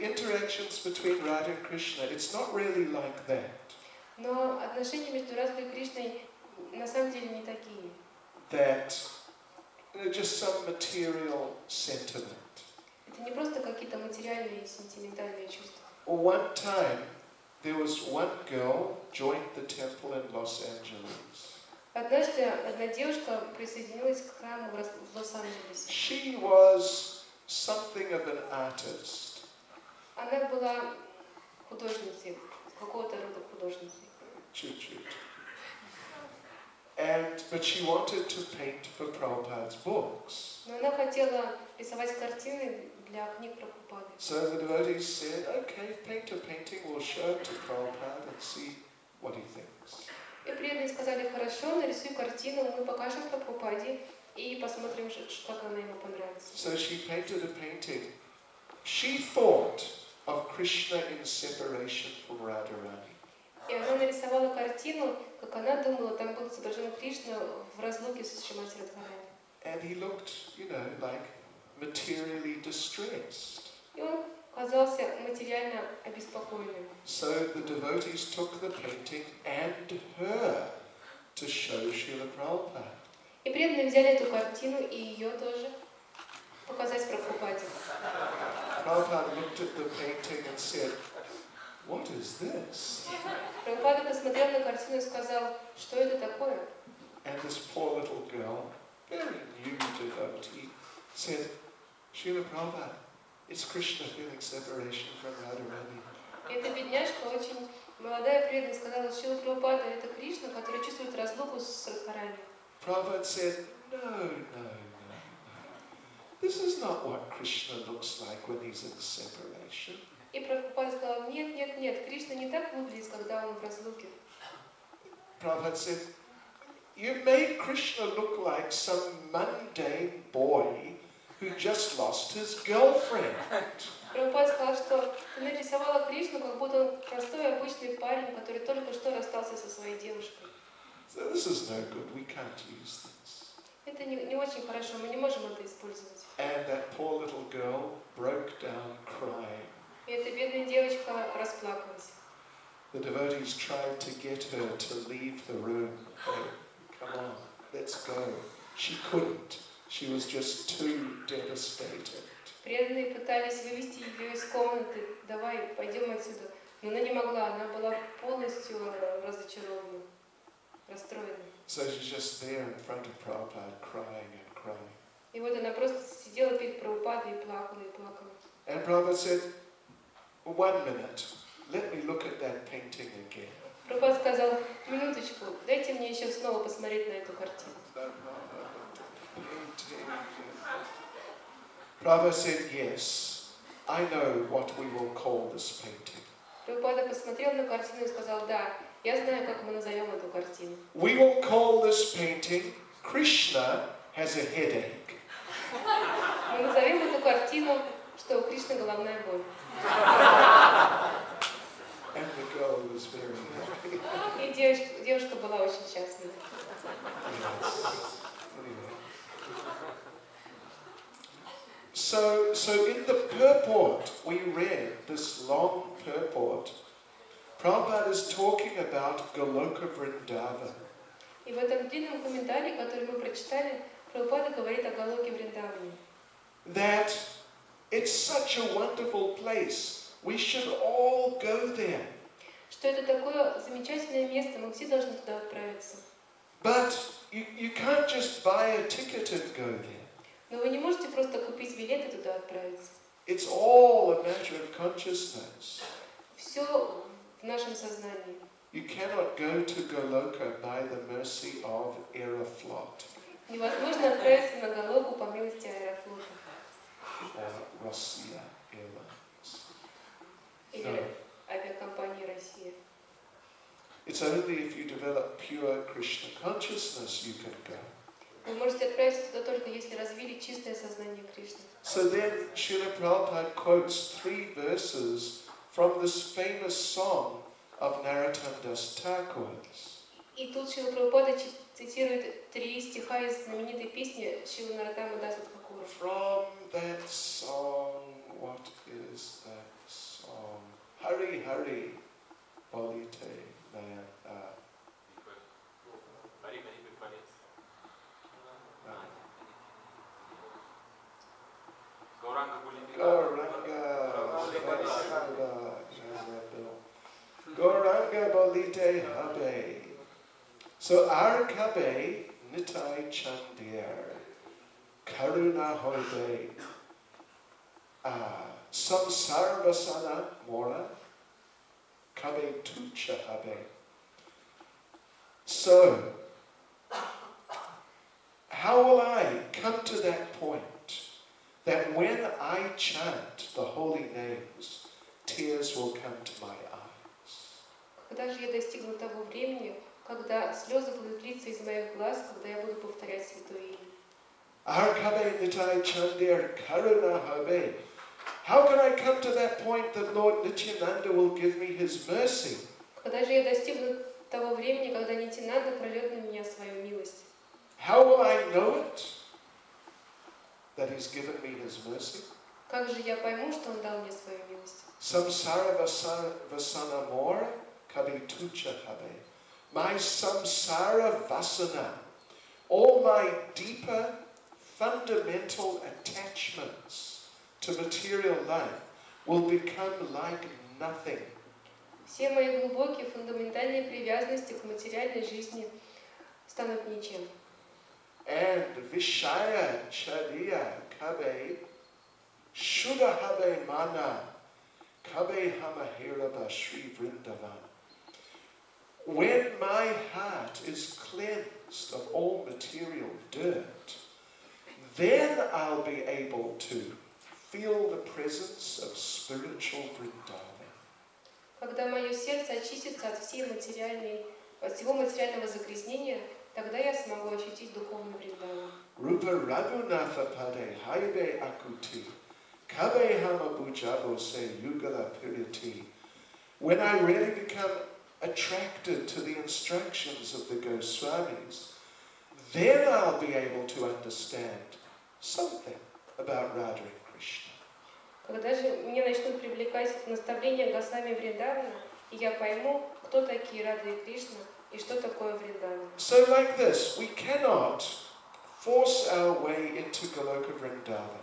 interactions between Radha and Krishna, it's not really like that. Но отношения между Радхой и Кришной на самом деле не такие. That just some material sentiment. Это не просто какие-то материальные и сентиментальные чувства. One time, there was one girl joined the temple in Los Angeles. Однажды одна девушка присоединилась к храму в Лос-Анджелесе. She was something of an artist. Она была художницей, какого-то рода художницей. Chut-chut. But she wanted to paint for Prabhupada's books. Но она хотела рисовать картины для книг Прабхупады. So the devotees said, okay, paint a painting, we'll show it to Prabhupada and see what he thinks. И преданные сказали, хорошо, нарисуй картину, мы покажем Прабхупаде и посмотрим, как она ему понравится. So she painted a painting. She thought of Krishna in separation from Radharani. И она нарисовала картину, как она думала, там был изображен Кришна в разлуке с Шримати Радхарани. And he looked, like materially distressed. И он казался материально обеспокоенным. So the devotees took the painting and her to show Srila Prabhupada. И преданные взяли эту картину и ее тоже показать Прабхупаде. Prabhupada looked at the painting and said, "What is this?" Прабхупада посмотрел на картину и сказал, что это такое? And this poor little girl, very new devotee, said, "Srila Prabhupada, it's Krishna feeling separation from Radharani." И эта бедняжка, очень молодая преданная, сказала, Шрила Прабхупада, это Кришна, который чувствует разлуку с Радхарани. Prabhupada said, no. This is not what Krishna looks like when he's in separation. И Прабхупада сказал, нет, Кришна не так выглядит, когда он в разлуке. Prabhupada said, you've made Krishna look like some mundane boy who just lost his girlfriend. Прабхупада сказал, что ты нарисовала Кришну, как будто он простой, обычный парень, который только что расстался со своей девушкой. So this is no good, we can't use this. Это не очень хорошо, мы не можем это использовать. And that poor little girl broke down crying. И эта бедная девочка расплакалась. The devotees tried to get her to leave the room. Hey, come on, let's go. She couldn't. She was just too devastated. Преданные пытались вывести ее из комнаты. Давай, пойдем отсюда. Но она не могла, она была полностью разочарована, расстроена. So she's just there in front of Prabhupada, crying and crying. И вот она просто сидела перед Прабхупадой и плакала, и плакала. And Prabhupada said, 1 minute, let me look at that painting again. Прабхупада сказал, минуточку, дайте мне еще снова посмотреть на эту картину. Prabhupada said, yes, I know what we will call this painting. Прабхупада посмотрел на картину и сказал, да, я знаю, как мы назовем эту картину. We will call this painting Krishna has a headache. Мы назовем эту картину, что у Кришны головная боль. And the girl was very happy. И девушка была очень счастлива. Yes. Anyway. So in the purport, we read this long purport. Prabhupada is talking about Goloka Vrindavan. И в этом длинном комментарии, который мы прочитали, Прабхупада говорит о Галоке Вриндаване. That it's such a wonderful place. We should all go there. Что это такое замечательное место, мы все должны туда отправиться. But you can't just buy a ticket and go there. Но вы не можете просто купить билет и туда отправиться. It's all a matter of consciousness. Все в нашем сознании. You cannot go to Goloka by the mercy of Aeroflot. Невозможно отправиться на Галоку по милости Аэрофлота. Or Russia Airlines. Или авиакомпании Россия. It's only if you develop pure Krishna consciousness you can go. Вы можете отправиться туда только если развили чистое сознание Кришны. So then Srila Prabhupada quotes 3 verses from this famous song of Narottam Das Thakur's. И тут Шрила Прабхупада цитирует 3 стиха из знаменитой песни Шрилы Нароттама Даса Тхакура. From that song, what is that Hari Hari Bolite Naya. Goranga Bolite Habe. So Ar Kabe Nitai Chandir Karuna Hoibe Samsara Vasana Mora Kabe Tucha Habe. So how will I come to that point that when I chant the holy names, tears will come to my eyes? Когда же я достигну того времени, когда слезы будут литься из моих глаз, когда я буду повторять святое имя? Arkabe Nitai Chandir Karuna Habe. How can I come to that point that Lord Nityananda will give me his mercy? Когда же я достигну того времени, когда Нитянанда прольет на меня свою милость? How will I know it? That he's given me his mercy? Как же я пойму, что он дал мне свою милость? Samsara Vasana Mora Kabi Tucha Habe. My samsara vasana, all my deeper fundamental attachments to material life will become like nothing. Все мои глубокие фундаментальные привязанности к материальной жизни станут ничем. And Vishaya Chadiya Kabe Shuddha Habe Mana Kabe Hamahiraba Sri Vrindavan. When my heart is cleansed of all material dirt, then I'll be able to feel the presence of spiritual Vrindavan. Когда мое сердце очистится от всего материального загрязнения, тогда я смогу ощутить духовный Вриндаван. Rupa Raghunatha Pade Haibe Akuti Kabe Hamabujabo Se Yugala Piriti. When I really become attracted to the instructions of the Goswamis, then I'll be able to understand something about Radha and Krishna. Когда же меня начнут привлекать наставления Госвами Вриндавана, и я пойму, кто такие Рада и Кришна, и что такое Вриндаван. So like this, we cannot force our way into Goloka Vrindavan.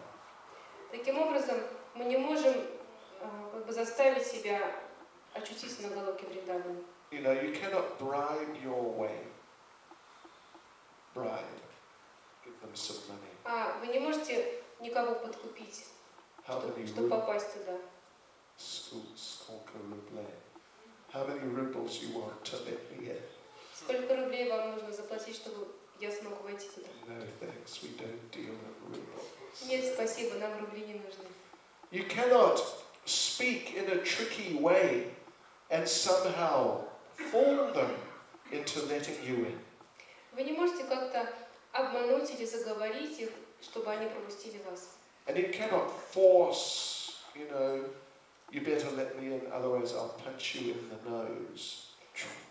Таким образом, мы не можем заставить себя очутиться на Галоке Вриндавана. You know, you cannot bribe your way. Bribe. Give them some money. Вы не можете никого подкупить, чтобы попасть туда. How many rubles you want to let me in? Сколько рублей вам нужно заплатить, чтобы я смог войти туда? No thanks, we don't deal in rubles. Нет, спасибо, нам рубли не нужны. You cannot speak in a tricky way and somehow fool them into letting you in. Вы не можете как-то обмануть или заговорить их, чтобы они пропустили вас. And you cannot force, you know, you better let me in, otherwise I'll punch you in the nose.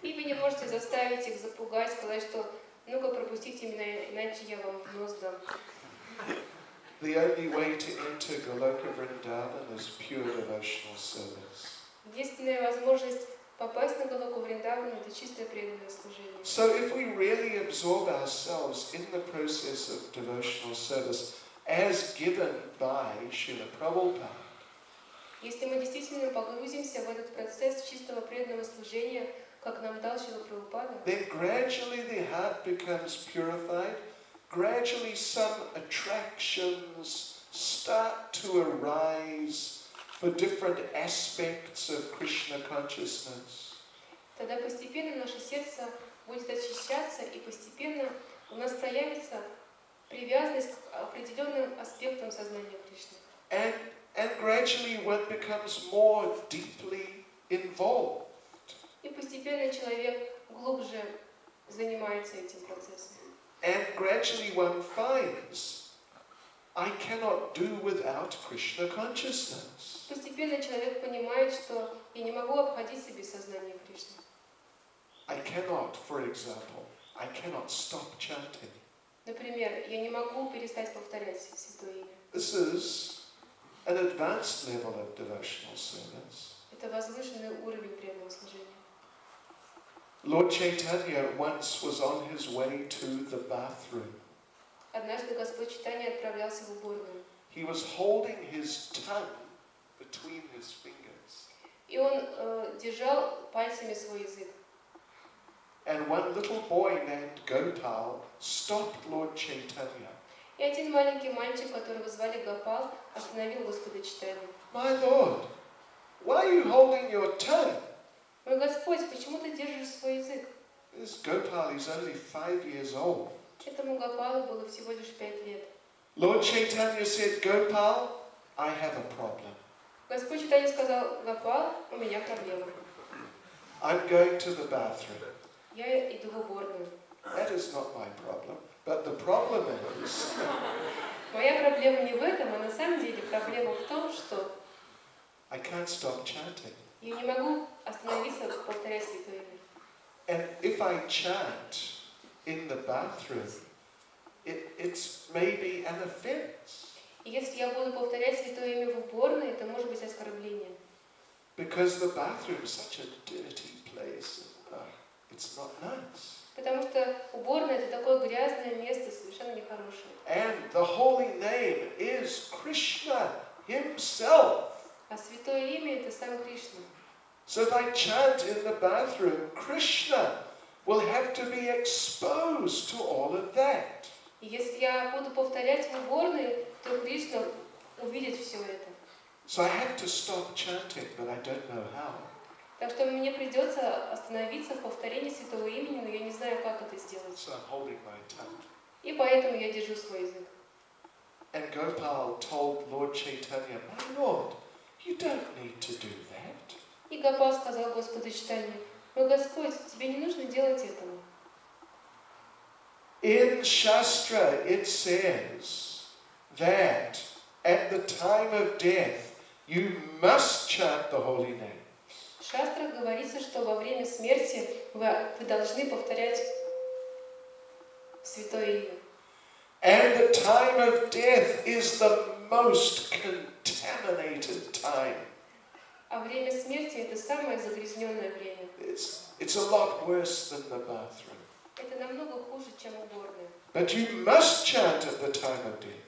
И вы не можете заставить их запугать, сказать, что ну-ка пропустите меня, иначе я вам в нос дам. The only way to enter Goloka Vrindavan is pure devotional service. Единственная возможность попасть на Галоку Вриндавана — это чистое преданное служение. So if we really absorb ourselves in the process of devotional service as given by Srila Prabhupada, если мы действительно погрузимся в этот процесс чистого преданного служения, как нам дал Шрила Прабхупада, then gradually the heart becomes purified. Gradually some attractions start to arise for different aspects of Krishna consciousness. тогда постепенно наше сердце будет очищаться, и постепенно у нас проявится привязанность к определенным аспектам сознания Кришны. And gradually one becomes more deeply involved. И постепенно человек глубже занимается этим процессом. And gradually one finds, I cannot do without Krishna consciousness. Постепенно человек понимает, что я не могу обходиться без сознания Кришны. I cannot, for example, I cannot stop chanting. Например, я не могу перестать повторять святое имя. This is an advanced level of devotional service. возвышенный уровень преданного служения. Lord Chaitanya once was on his way to the bathroom. Однажды Господь Чайтанья отправлялся в уборную. He was holding his tongue between his fingers. И он держал пальцами свой язык. And one little boy named Gopal stopped Lord Chaitanya. И один маленький мальчик, которого звали Гопал, остановил Господа Чайтанью. My Lord, why are you holding your tongue? Мой Господь, почему ты держишь свой язык? This Gopal is only 5 years old. Этому Гопалу было всего лишь 5 лет. Lord Chaitanya said, Gopal, I have a problem. Господь Чайтанья сказал: Гопал, у меня проблема. I'm going to the bathroom. Я иду в уборную. That is not my problem. But the problem is, Моя проблема не в этом, а на самом деле проблема в том, что I can't stop chanting. я не могу остановиться, повторять Святое Имя. And if I chant in the bathroom, it's maybe an offense. И если я буду повторять Святое Имя в уборной, это может быть оскорблением. Because the bathroom is such a dirty place. It's not nice. Потому что уборная — это такое грязное место, совершенно нехорошее. And the holy name is Krishna himself. А Святое Имя — это сам Кришна. So if I chant in the bathroom, Krishna will have to be exposed to all of that. И если я буду повторять в уборной, то Кришна увидит все это. So I have to stop chanting, but I don't know how. Так что мне придется остановиться в повторении Святого Имени, но я не знаю, как это сделать. So I'm holding my tongue. И поэтому я держу свой язык. And Gopal told Lord Chaitanya, My Lord, you don't need to do that. И Гопал сказал Господу Чайтанье: мой Господь, тебе не нужно делать этого. In Shastra it says that at the time of death you must chant the holy name. В шастрах говорится, что во время смерти вы должны повторять Святое Имя. And the time of death is the most contaminated time. А время смерти — это самое загрязненное время. It's a lot worse than the bathroom. Это намного хуже, чем уборная. But you must chant at the time of death.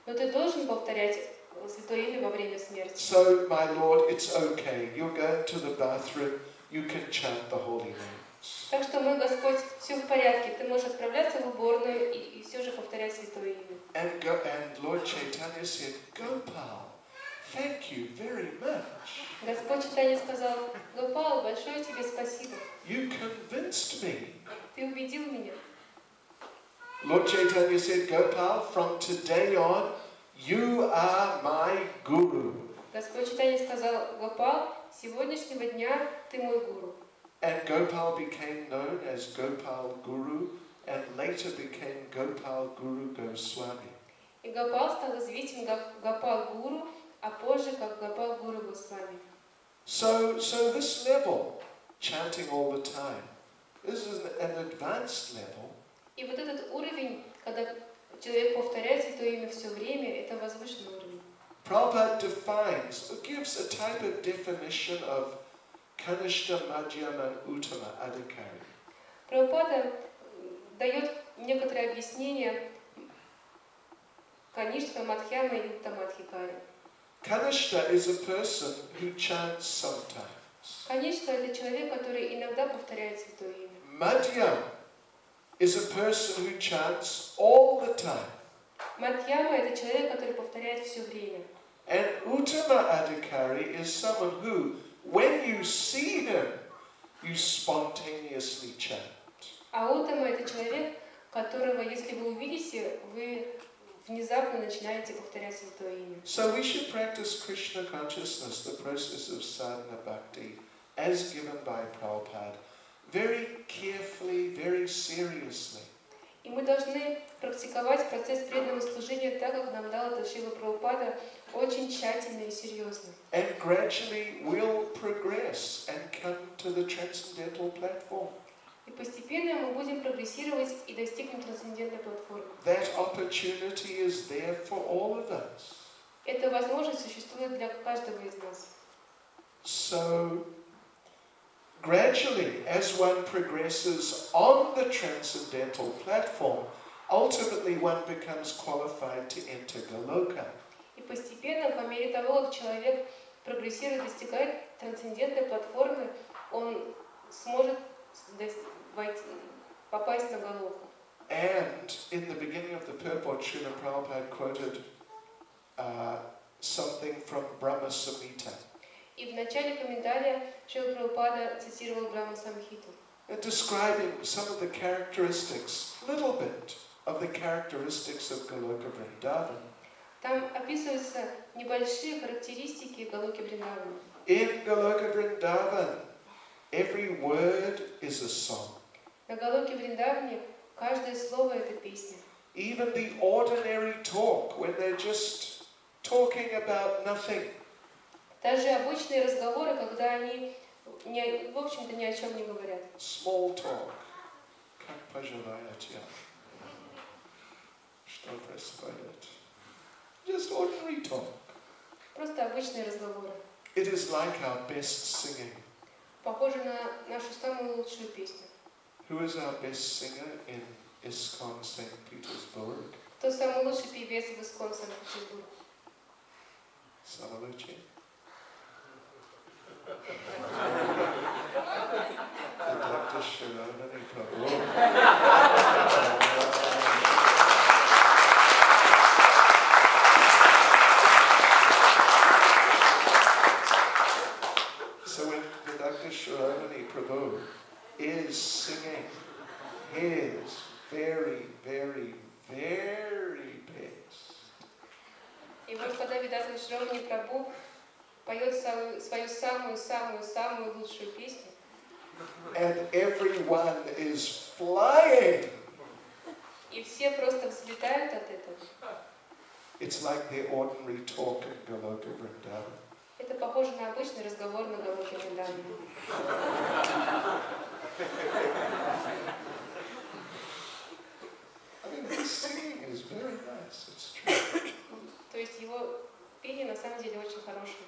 Но ты должен повторять Святое Имя во время смерти. So, my Lord, it's okay. You're going to the bathroom. You can chant the holy names. Так что, мой Господь, все в порядке. Ты можешь отправляться в уборную и все же повторять Святое Имя. And Lord Chaitanya said, Gopal, thank you very much. Господь Чайтанья сказал: Гопал, большое тебе спасибо. You convinced me. Ты убедил меня. Lord Chaitanya said, Gopal, from today on, you are my guru. Господь Чайтанья сказал: Гопал, с сегодняшнего дня ты мой гуру. And Gopal became known as Gopal Guru and later became Gopal Guru Goswami. И Гопал стал известен как Гопал Гуру, а позже как Гопал Гуру Госвами. So this level, chanting all the time, this is an advanced level. И вот этот уровень, когда человек повторяет Святое Имя все время, это возвышенный уровень. Prabhupada gives a type of definition of Kanishta, Madhyama, and Uttama Adhikari. Прабхупада дает некоторые объяснения Каништа, Мадхьяма и Уттамадхикари. Kanishta is a person who chants sometimes. Каништа — это человек, который иногда повторяет Святое Имя. Madhyama is a person who chants all the time. Мадхьяма — это человек, который повторяет все время. And Uttama Adhikari is someone who, when you see him, you spontaneously chant. А Уттама — это человек, которого, если вы увидите, вы внезапно начинаете повторять Святое Имя. So we should practice Krishna consciousness, the process of sadhana bhakti, as given by Prabhupada, very carefully, very seriously. И мы должны практиковать процесс преданного служения так, как нам дал это Шрила Прабхупада, очень тщательно и серьезно. And gradually we'll progress and come to the transcendental platform. И постепенно мы будем прогрессировать и достигнем трансцендентной платформы. That opportunity is there for all of us. Эта возможность существует для каждого из нас. So So gradually, as one progresses on the transcendental platform, ultimately one becomes qualified to enter Goloka. И постепенно, по мере того, как человек прогрессирует, достигает трансцендентной платформы, он сможет попасть на Галоку. And in the beginning of the purport, Srila Prabhupada quoted something from Brahma Samhita. И в начале комментария Шрила Прабхупада цитировал Брахма Самхиту. Describing some of the characteristics, little bit of the characteristics of Goloka Vrindavan. Там описываются небольшие характеристики Галоки Вриндавана. In Goloka Vrindavan, every word is a song. На Галоке Вриндаване каждое слово это песня. Even the ordinary talk, when they're just talking about nothing. Даже обычные разговоры, когда они, в общем-то, ни о чем не говорят. Small talk. Как поживаете? Что происходит? Just ordinary talk. Просто обычные разговоры. It is like our best singing. Похоже на нашу самую лучшую песню. Who is our best singer in ISKCON St. Petersburg? Кто самый лучший певец в ISKCON Санкт-Петербург? Самый лучший? Bhakti Chайтанья Свами. So when Bhakti Chайтанья Swami is singing his very, very, very best. И вот когда Видатха Шромани Прабху поет свою самую лучшую песню, and everyone is flying. И все просто взлетают от этого. It's like the ordinary talk in Goloka Vrindavan. Это похоже на обычный разговор на Галоке Вриндаване. I mean, his singing is very nice. It's true. То есть его пение на самом деле очень хорошее.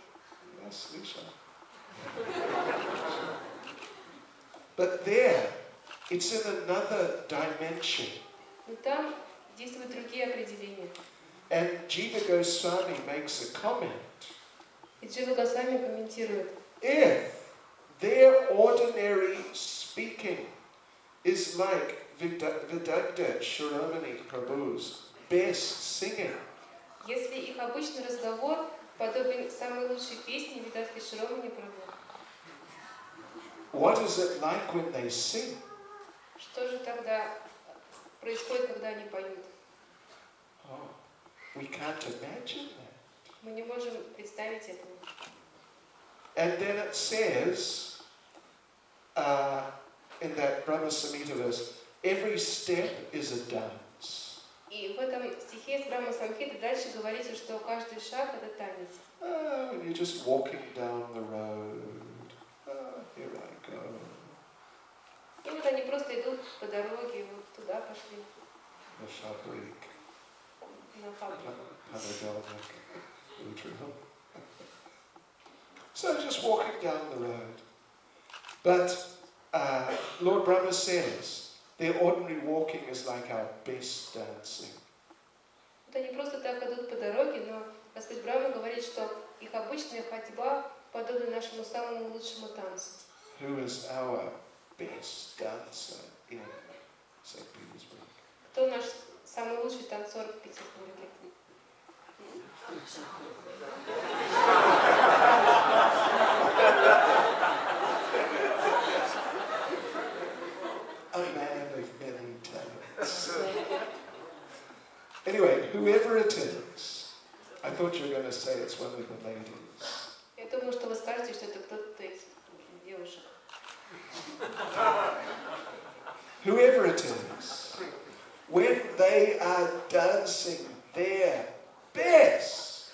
Yes, Lisa. But there, it's in another dimension. Но там действуют другие определения. And Jiva Goswami makes a comment. И Джива Госвами комментирует. If their ordinary speaking is like Vidagda Shiromani Prabhu's best singing, Если их обычный разговор подобен самой лучшей песне Видатхи Шромани Прабху, what is it like when they sing? что же тогда происходит, когда они поют? Oh, we can't imagine that. Мы не можем представить этого. And then it says, in that Brahma Samhita verse, every step is a dance. И в этом стихе из Брахма Самхиты дальше говорится, что каждый шаг это танец. When you're just walking down the road, here I go. И вот они просто идут по дороге, вот туда пошли, The fabric, на фабрику. So just walking down the road. But Lord Brahma says, their ordinary walking is like our best dancing. Вот они просто так идут по дороге, но Господь Брахма говорит, что их обычная ходьба подобна нашему самому лучшему танцу. Who is our best dancer in St. Petersburg? Кто наш самый лучший танцор в Петербурге? A man of many talents. Anyway, whoever it is, I thought you were going to say it's one of the ladies. Я думаю, что вы скажете, что это кто-то из девушек. Whoever it is, when they are dancing their best,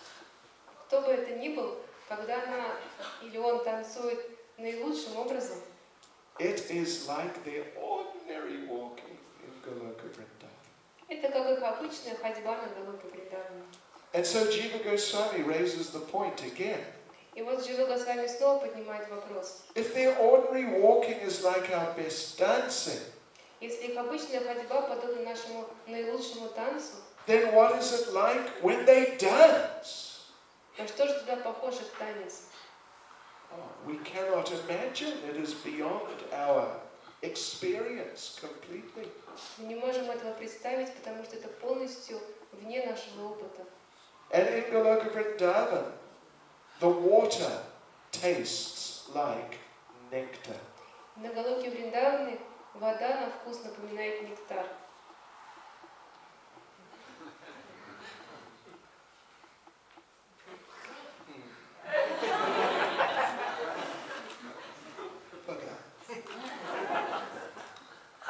Кто бы это ни был, когда она или он танцует наилучшим образом, it is like their ordinary walking in Goloka Vrindavan. это как их обычная ходьба на Галоке Вриндаване. And so Jiva Goswami raises the point again. И вот Джива Госвами снова поднимает вопрос. If their ordinary walking is like our best dancing, Если их обычная ходьба подобна нашему наилучшему танцу, then what is it like when they dance? на что же туда похож их танец? We cannot imagine. It is beyond our experience completely. Мы не можем этого представить, потому что это полностью вне нашего опыта. And in Goloka Vrindavan, the water tastes like nectar. На Галоке Вриндаваны вода на вкус напоминает нектар.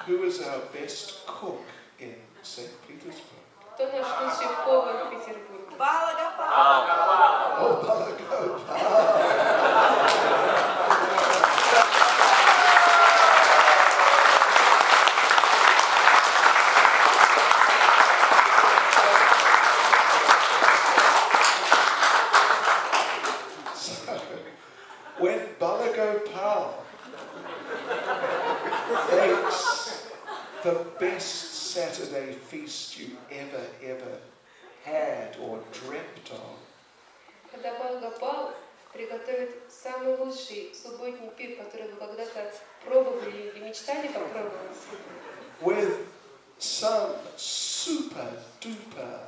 Who is our best cook in St. Petersburg? Кто наш лучший повар в Петербурге? Oh, Balagopal. So, when Balagopal makes the best Saturday feast you ever had or dreamt of, Когда Бхагапал приготовит самый лучший субботний пир, который вы когда-то пробовали или мечтали попробовать, with some super duper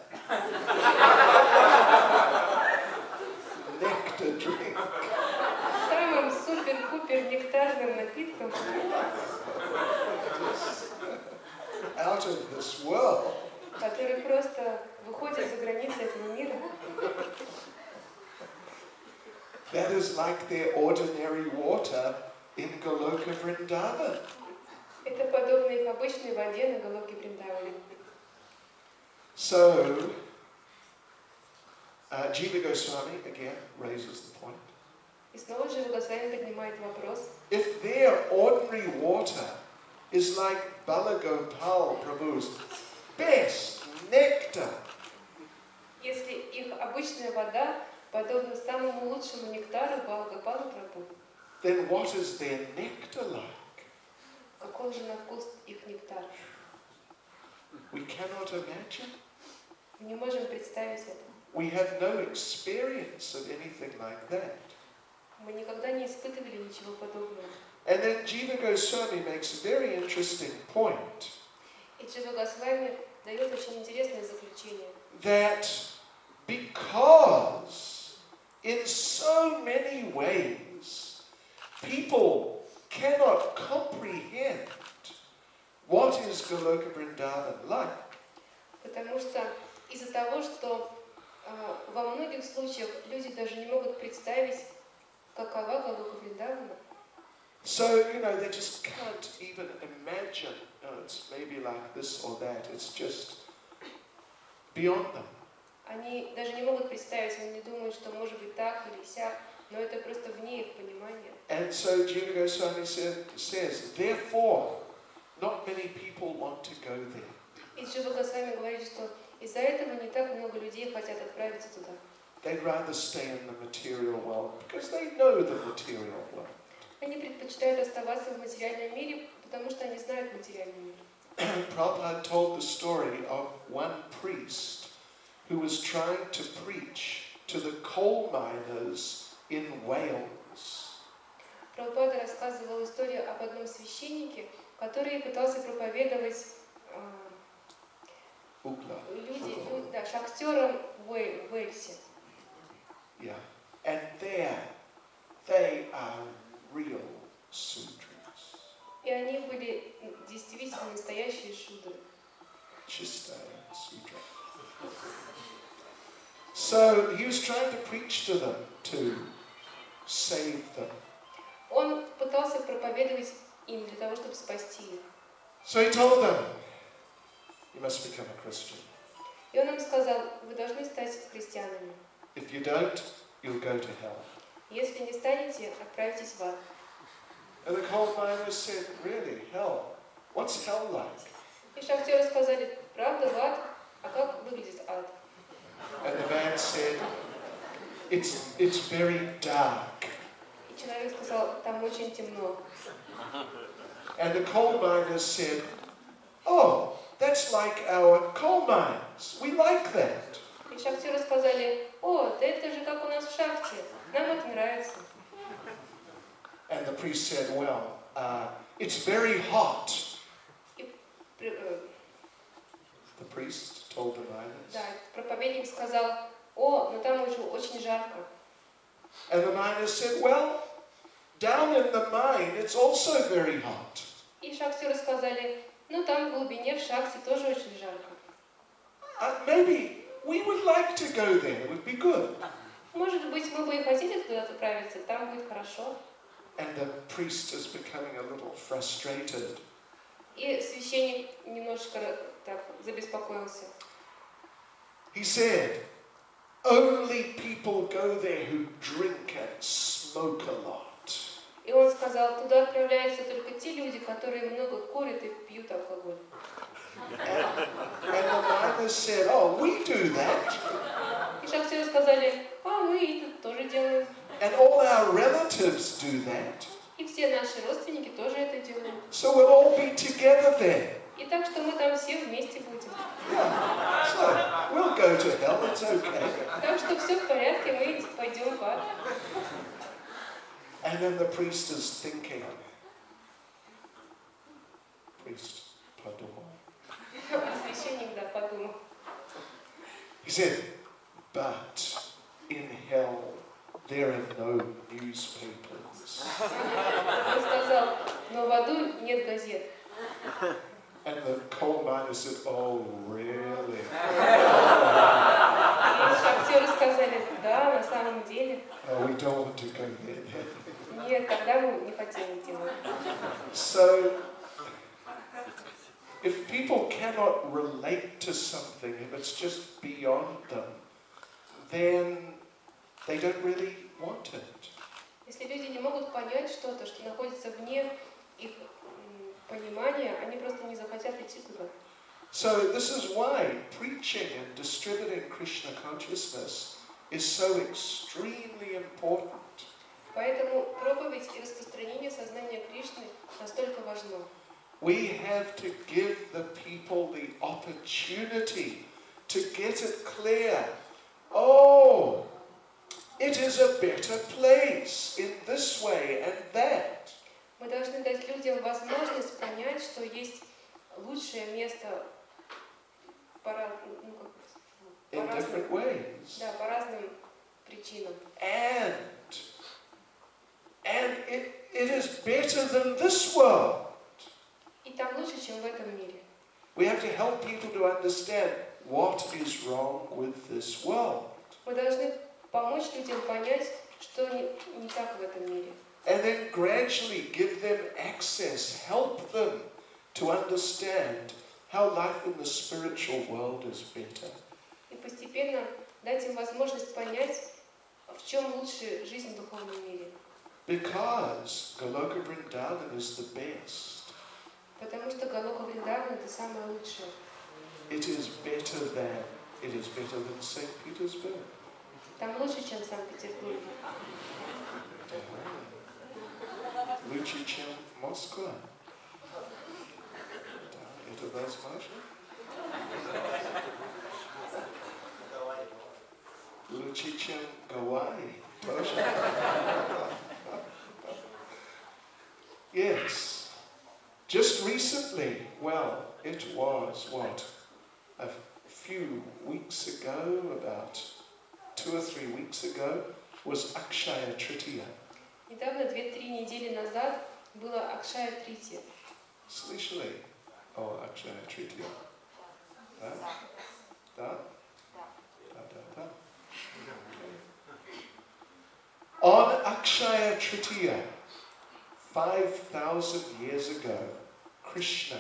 nectar drink, самым супер-пупер нектарным напитком, out of this world, который просто выходит за границы этого мира, that is like their ordinary water in Goloka Vrindavan. это подобно их обычной воде на Галоке Вриндаване. So, Jiva Goswami again raises the point. И снова же Госвами поднимает вопрос. If their ordinary water is like Balagopal Prabhu's best nectar, Если их обычная вода подобна самому лучшему нектару Бхагапала Прабху, then what is their nectar like? каков же на вкус их нектар? We cannot imagine. Мы не можем представить это. We have no experience of anything like that. Мы никогда не испытывали ничего подобного. And then Jiva Goswami makes a very interesting point И Джива Госвами дает очень интересное заключение. that because in so many ways people cannot comprehend what is Goloka Vrindavan like, Потому что из-за того, что во многих случаях люди даже не могут представить, какова Галока Вриндавана, so, they just can't even imagine, it's maybe like this or that, it's just beyond them. они даже не могут представить, они думают, что может быть так или сяк, но это просто вне их понимания. And so Jiva Goswami says, therefore, not many people want to go there. И Джива Госвами говорит, что из-за этого не так много людей хотят отправиться туда. They'd rather stay in the material world because they know the material world. Они предпочитают оставаться в материальном мире, потому что они знают материальный мир. Prabhupada told the story of one priest who was trying to preach to the coal miners in Wales. Прабхупада рассказывал историю об одном священнике, который пытался проповедовать шахтерам в Уэльсе. Yeah. And there, they are real sutras. И они были действительно настоящие шудры. Chistaya Sutra. So he was trying to preach to them to save them. Он пытался проповедовать им для того, чтобы спасти их. So he told them, you must become a Christian. И он им сказал, вы должны стать христианами. If you don't, you'll go to hell. Если не станете, отправитесь в ад. And the coal miners said, really, hell? What's hell like? И шахтеры сказали, правда, в ад? А как выглядит ад? And the man said, it's very dark. И человек сказал, там очень темно. And the coal miners said, oh, that's like our coal mines. We like that. И шахтеры сказали, о, да это же как у нас в шахте, нам это нравится. And the priest said, well, it's very hot. The priest told the miners. Да, проповедник сказал, о, но там уже очень жарко. And the miners said, well, down in the mine, it's also very hot. И шахтеры сказали, ну там в глубине в шахте тоже очень жарко. Maybe we would like to go there. It would be good. Может быть, мы бы и хотели туда отправиться, там будет хорошо. And the priest is becoming a little frustrated. И священник немножко так забеспокоился. He said, only people go there who drink and smoke a lot. И он сказал, туда отправляются только те люди, которые много курят и пьют алкоголь. And the miners said, oh, we do that. И шахтеры сказали, а мы это тоже делаем. And all our relatives do that. И все наши родственники тоже это делают. So we'll all be together there. И так что мы там все вместе будем. Yeah. So we'll go to hell, it's okay. Так что все в порядке, мы пойдем в ад. And then the priest is thinking. Priest, подумал. Священник, да, подумал. He said, but in hell there are no newspapers. Он сказал, но в аду нет газет. And the coal miner said, oh, really? И шахтеры сказали, да, на самом деле. Oh, we don't want to go there. Нет, тогда мы не хотим идти. So, if people cannot relate to something, if it's just beyond them, then they don't really want it. Если люди не могут понять что-то, что находится вне их понимания, они просто не захотят идти туда. So this is why preaching and distributing Krishna consciousness is so extremely important. Поэтому проповедь и распространение сознания Кришны настолько важно. We have to give the people the opportunity to get it clear. Oh, it is a better place in this way and that. Мы должны дать людям возможность понять, что есть лучшее место по different ways. Да, по разным причинам. And it is better than this world. И там лучше, чем в этом мире. We have to help people to understand what is wrong with this world. Мы должны помочь людям понять, что не так в этом мире. And then gradually give them access, help them to understand how life in the spiritual world is better. И постепенно дать им возможность понять, в чем лучше жизнь в духовном мире. Because Goloka Vrindavan is the best. Потому что Галока Вриндаван это самое лучшее. It is better than St. Petersburg. Там лучше, чем в Санкт-Петербурге. Лучше, чем Москва. Это возможно? Лучше, чем Гавайи. Тоже. Yes. Just recently, well, it was, a few weeks ago, about 2 or 3 weeks ago, was Akshaya Tritiya. Недавно, 2-3 недели назад, было Акшая Трития. Слышали? О, Акшая Трития. Да? Да? Да. On Akshaya Tritiya, 5,000 years ago, Krishna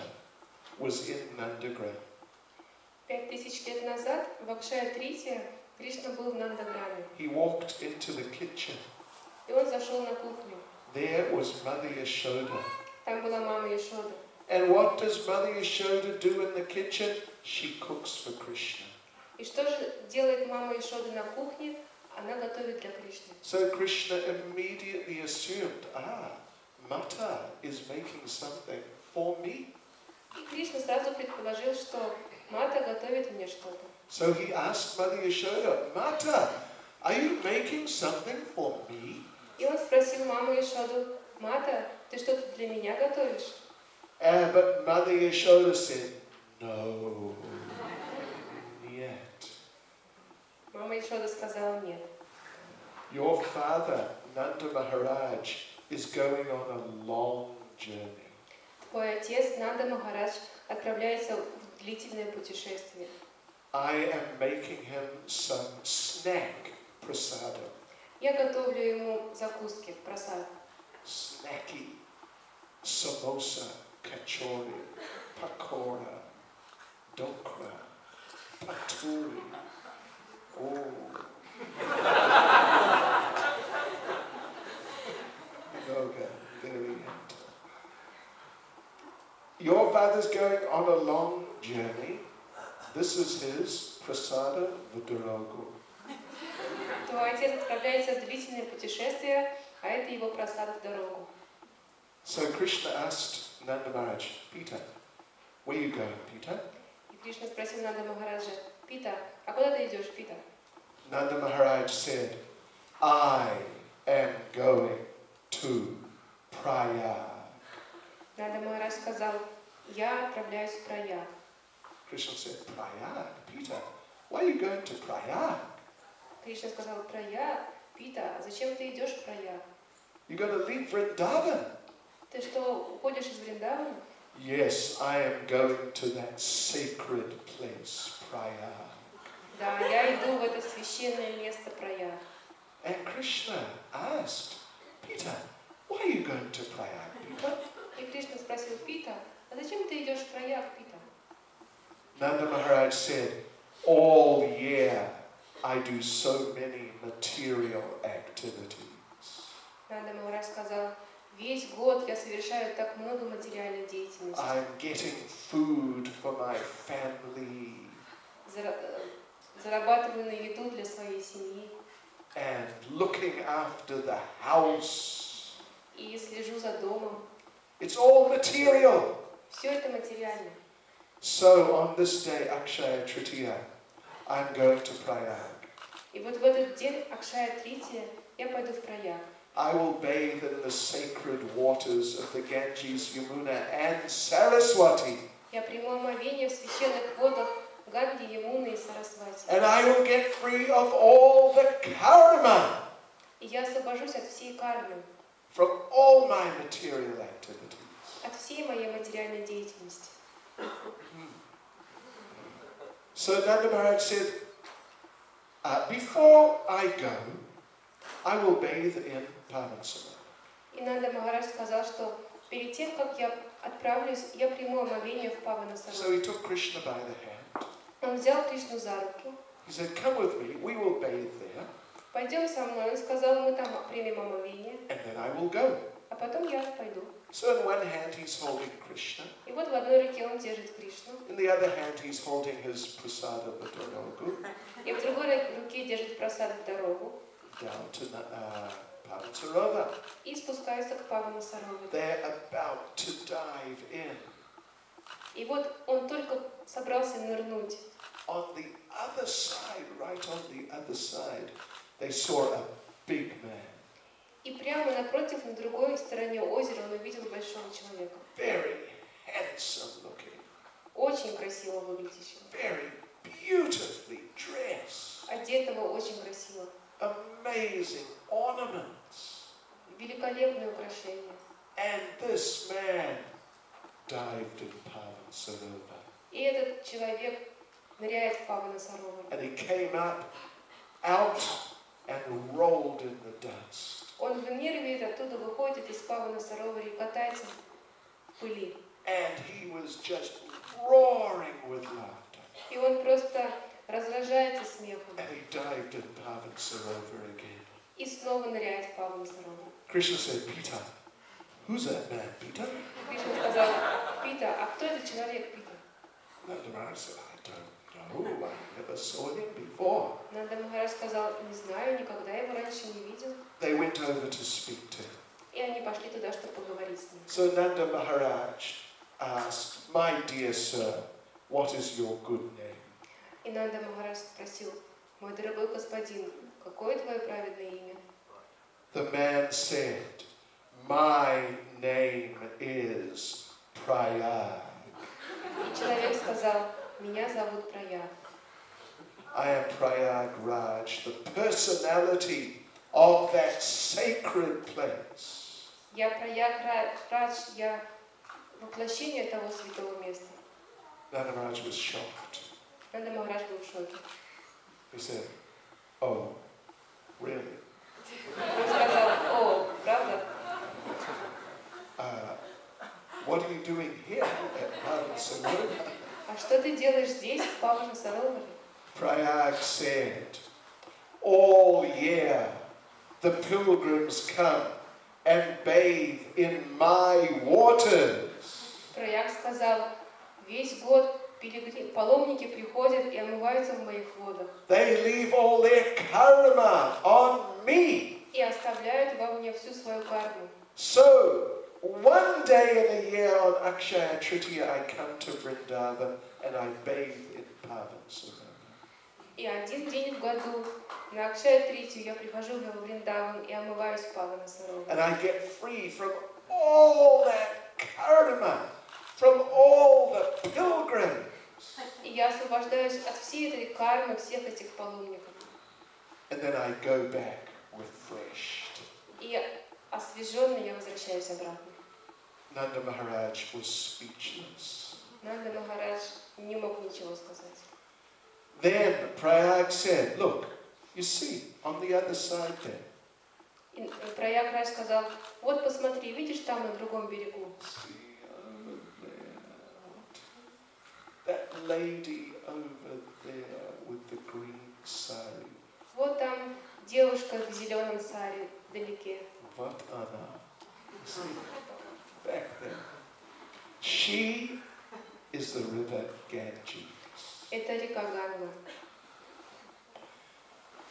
was in Nandagram. 5000 лет назад в Акшая Трития Кришна был в Нандаграме. He walked into the kitchen. И он зашел на кухню. There was Mother Yashoda. Там была мама Яшода. And what does Mother Yashoda do in the kitchen? She cooks for Krishna. И что же делает мама Яшода на кухне? она готовит для Кришны. So Krishna immediately assumed, Mata is making something for me. И Кришна сразу предположил, что Мата готовит мне что-то. So he asked Mother Yashoda, Mata, are you making something for me? И он спросил маму Ишоду, Мата, ты что-то для меня готовишь? But Mother Yashoda said, no, yet. Мама Ишода сказала нет. Your father, Nanda Maharaj, is going on a long journey. Твой отец, Нанда Махарадж, отправляется в длительное путешествие. I am making him some snack prasadam. Я готовлю ему закуски, прасад. Snacky, samosa, kachori, pakora, dokra, paturi. Oh. Yoga, very hot. Your father's going on a long journey. This is his prasada vidurago. Твой отец отправляется в длительное путешествие, а это его просад в дорогу. So Krishna asked Nanda Maharaj, Peter, where are you going, Peter? И Кришна спросил Нанда Махараджа, Пита, а куда ты идешь, Пита? Nanda Maharaj said, I am going to Prayag. Нанда Махарадж сказал, я отправляюсь в Праяг. Krishna said, Prayag, Peter, why are you going to Prayag? Кришна сказал, Праяг, Пита, зачем ты идешь в Праяг? You're going to leave Vrindavan. Ты что, уходишь из Вриндавана? Yes, I am going to that sacred place, Prayag. Да, я иду в это священное место Праяг. And Krishna asked, Peter, why are you going to Prayag, Peter? И Кришна спросил Пита, а зачем ты идешь в Праяг, Пита? Nanda Maharaj said, all year I do so many material activities. Нанда Махарадж сказал, весь год я совершаю так много материальной деятельности. I'm getting food for my family. Зарабатываю на еду для своей семьи. And looking after the house. И слежу за домом. It's all material. Все это материально. So on this day, Akshaya Tritiya, I'm going to Prayag. И вот в этот день, Акшая Трития, я пойду в Праяг. I will bathe in the sacred waters of the Ganges, Yamuna and Saraswati. Я приму омовение в священных водах Ганги, Ямуны и Сарасвати. And I will get free of all the karma. И я освобожусь от всей кармы, From all my material activities. от всей моей материальной деятельности. So Nanda Maharaj said, before I go, I will bathe in Pavanasana. И Нанда Махарадж сказал, что перед тем, как я отправлюсь, я приму омовение в So Паванасану. he took Krishna by the hand. Он взял Кришну за руки. He said, come with me, we will bathe there, Пойдем со мной. Он сказал, мы там примем омовение, and then I will go. а потом я пойду. So in one hand he's holding Krishna, И вот в одной руке он держит Кришну, in the other hand he's holding his prasada vidurago и в другой руке держит просад в дорогу, down to Pavanasarova. и спускается к Паванасаровой. They're about to dive in. И вот он только собрался нырнуть. On the other side, right on the other side, they saw a big man. И прямо напротив, на другой стороне озера, он увидел большого человека. Very handsome looking. Очень красиво выглядящего. Very beautifully dressed. Одетого очень красиво. Amazing ornaments. Великолепные украшения. And this man dived in Pavanasarova. И этот человек ныряет в Паванасаровой. And he came up, out, and rolled in the dust. Он выныривает, оттуда выходит из Паванасаровой и катается в пыли. And he was just roaring with laughter. И он просто разражается смехом. And he dived in Pavanasarova again. И снова ныряет в Паванасарову. Krishna said, Peter, who's that man, Peter? Кришна сказал, Пита, а кто этот человек, Пита? Nanda Maharaj said, I don't know. no, I never saw him before. Нанда Махарадж сказал, не знаю, никогда его раньше не видел. They went over to speak to him. И они пошли туда, чтобы поговорить с ним. So Nanda Maharaj asked, my dear sir, what is your good name? И Нанда Махарадж спросил, мой дорогой господин, какое твое праведное имя? The man said, my name is Prayag. И человек сказал, меня зовут Праяг. I am Prayag Raj, the personality of that sacred place. Я Праяг Радж, я воплощение того святого места. Nanda Maharaj was shocked. Нанда Махарадж был в шоке. He said, oh, really? Он сказал, о, правда? What are you doing here at Pavan-sarovar? А что ты делаешь здесь, в Павана-Сароваре? Prayag said, all year the pilgrims come and bathe in my waters. Праяг сказал, весь год паломники приходят и омываются в моих водах. They leave all their karma on me. И оставляют во мне всю свою карму. So, one day in a year on Akshaya Tritiya, I come to Vrindavan and I bathe in Pavan-sarovar. И один день в году, на Акшая-Тритию, я прихожу в Вриндаван и омываюсь в Павана-Сароваре. And I get free from all that karma, from all the pilgrims. И я освобождаюсь от всей этой кармы, всех этих паломников. And then I go back refreshed. И освеженный я возвращаюсь обратно. Nanda Maharaj was speechless. Нанда Махарадж не мог ничего сказать. Then Prayag said, look, you see, on the other side there. И Праяг Радж сказал, вот посмотри, видишь там на другом берегу? See over there. That lady over there with the green sari. Вот там девушка в зеленом саре вдалеке. What она? See, back there. She is the river Ganges. Это река Ганга.